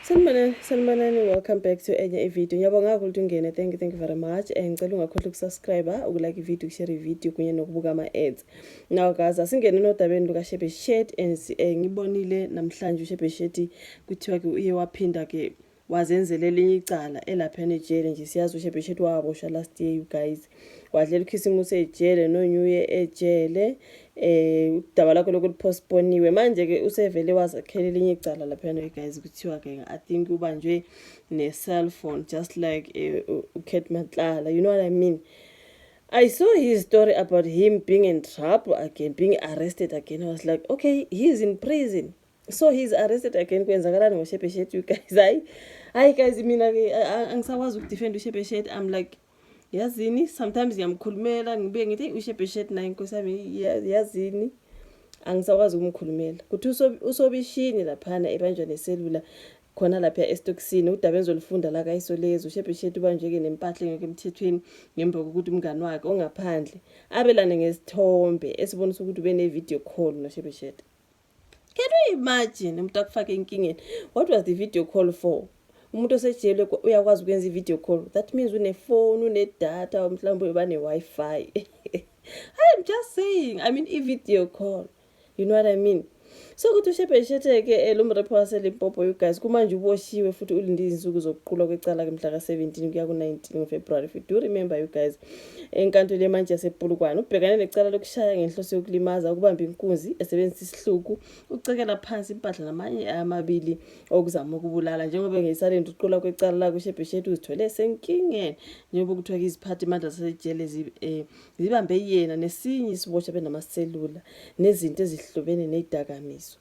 Sanibonani, welcome back to enye video. Ngiyabonga kakhulu ukuthi ungene. Thank you very much. Ngicela ungakhohlwa ukusubscribe, ukulike ivideo, share ivideo kunye nokubuka ama-ads. Now guys, asingene nodabeni lukaShebe Shed and ngibonile namhlanje uShebe Shed kuthiwa ke uye waphinda ke wazenzela elinye icala elaphana ejele nje. Siyazi uShebe Shed waboshwa last year you guys. Wadlela ukissing usejele no New Year ejele. Udaba lakho lokupostponiwe manje ke usevele wazakhela elinye icala laphana guys kuthiwa ke I think ubanjwe ne cell phone just like uKate Matlala, you know what I mean. I saw his story about him being in trouble again, being arrested again. I was like, okay, he's in prison, so he's arrested again. Kwenzakalani ngoShebe Shed you guys? Hayi guys, mina ke angisakwazi ukudefend uShebe Shed. I'm like, yazini, sometimes ngiyamkhulumela ngibe ngithi uShebe Shed naye inkosi yami, yazini angisakwazi ukumkhulumela. Kuthi usobishini laphana ebanjwa neselula khona lapha eStoksini. Udaba enzolifunda la kayisolezo uShebe Shed ubanjwe ke nempahla engeke emthethweni ngemva kokuthi umngani wakhe ongaphandle abelane ngesithombe esibonisa ukuthi ube ne video call noShebe Shed. Can you imagine umuntu akufake inkingeni? What was the video call for? Umuntu osejele uyakwazi ukwenza i-video call. That means une-phone, une-data, mhlawumbe uba ne-Wi-Fi. I'm just saying, I mean i-video call. You know what I mean? So kuthi uShebe Shed ke lo mrepho waseLimpopo you guys kumanje uboshiwe futhi ulinde izinsuku zokuqhula kwecala ke mhla ka-17 kuya ku-19 February. If you do remember you guys, enkantolo yemanje yasePolokwane ubhekane necala lokushaya ngenhloso yokulimaza, ukubamba inkunzi esebenzisa isihluku, ucekela phansi impahla namanye amabili okuzama ukubulala. Njengoba ngesaleni ukuqhula kwecala la kuShebe Shed uzithole senkingeni njengoba kuthiwa iziphathi manje zasejele zibambe yena nesinye isiboshwa benamaselula nezinto ezihlobene nezidakamizwa.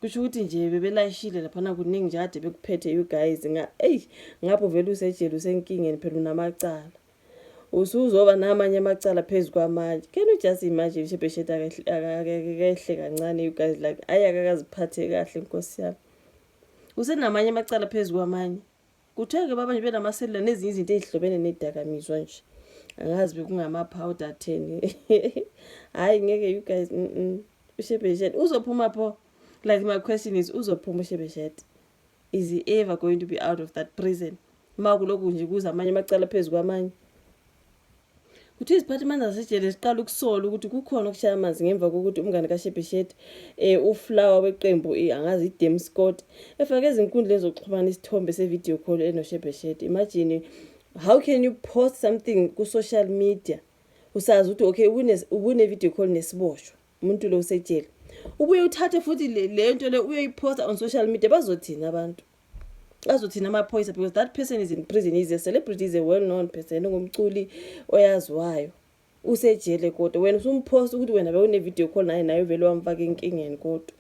Kusho ukuthi nje bebelayishile laphana kuningi nje ade bekuphethe you guys ngapho vele usejele usenkingeni phela unamacala. Usuzoba namanye amacala phezulu kwamanje. Can you just imagine uShebe Shed akakehle kancane you guys, like ayakaziphathe kahle inkosi yami. Usenamanye amacala phezulu kwamanye. Kuthiwa ke babanje benamaselula nezinye izinto ezihlobene nezidakamizwa nje. Angazi bekungama powder 10. Hayi ngeke you guys uShebe Shed uzophuma pho. Like my question is, uzophuma uShebe Shed? Is he ever going to be out of that prison? Makuloku nje kuza amanye amacala phezulu kwamanye. Kuthi iziphathimandla zasejele siqala ukusola ukuthi kukhona okushaya amanzi ngemva kokuthi umngane kaShebe Shed uFlower weqembu angazi iDem Scott efake izinkundla ezokuxhumana isithombe sevideo call enoShebe Shed. Imagine, how can you post something ku social media usazi ukuthi okay ubune video call nesiboshwa umuntu lo usejele, ubuye uthathe futhi le nto le uyoyiposta on social media? Bazothina abantu, bazothina amaphoyisa, because that person is in prison, is a celebrity, is a well known person, ngumculi oyaziwayo, usejele kodwa wena usumpost ukuthi wena bewune video call naye vele wamfaka inkingeni. Kodwa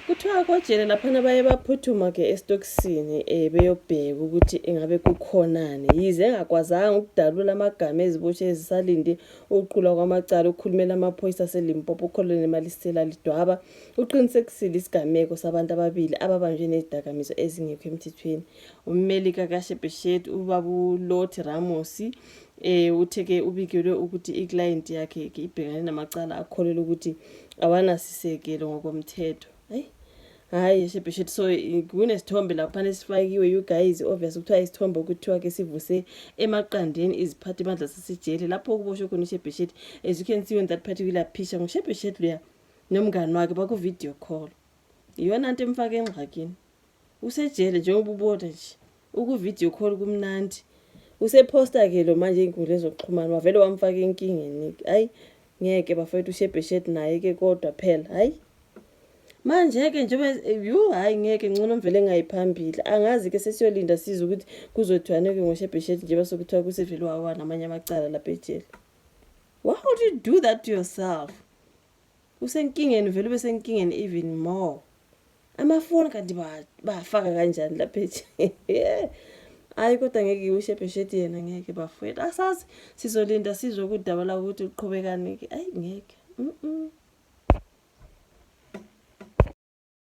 kuthiwa kojele laphana baye baphuthuma ke eStoksini beyobheka ukuthi engabe kukhonani, yize engakwazanga ukudalula amagama eziboshwe ezisalinde uqhula kwamacala ukukhulumela amaphoyisa aseLimpopo uKholweni Malisela Lidwaba uqinisekisile isigameko sabantu ababili ababanjwe nezidakamizwa ezingekho emthethweni. Ummeli kaShebe Shed ubaba Lottie Ramos utheke ubikelwe ukuthi iclient yakhe ibhekane namacala akholelwa ukuthi awanasisekelo ngokomthetho. Hayi Shebe Shed, so kunesithombe laphana esifakiwe you guys, obviously kuthiwa isithombe ukuthiwa ke sivuse emaqandeni iziphathimandla sasejele lapho kuboshwe khona uShebe Shed. As you can see on that particular picture, ngoShebe Shed loya nomngani wakhe baku video call. Iyona into emfake engxakini. Usejele njengoba ubona nje uku video call kumnandi. Useposta ke lo manje inkundla ezokuxhumana wavele wamfaka inkingeni. Hayi ngeke bafethu uShebe Shed naye ke kodwa phela hayi manje ke njengoba hayi ngeke ngcono mvele engayiphambili. Angazi ke sesiyolinda siza ukuthi kuzothwane ke ngoShebe Shed nje basokuthiwa kusevele wawa namanye amacala lapha ejele. Why would you do that to yourself? Usenkingeni vele besenkingeni even more. Amafoni kanti bafaka kanjani lapha ejele? Hayi kodwa ngeke uShebe Shed yena ngeke bafethu. Asazi sizolinda sizwe ukudaba la ukuthi uqhubekani ke. Hayi ngeke.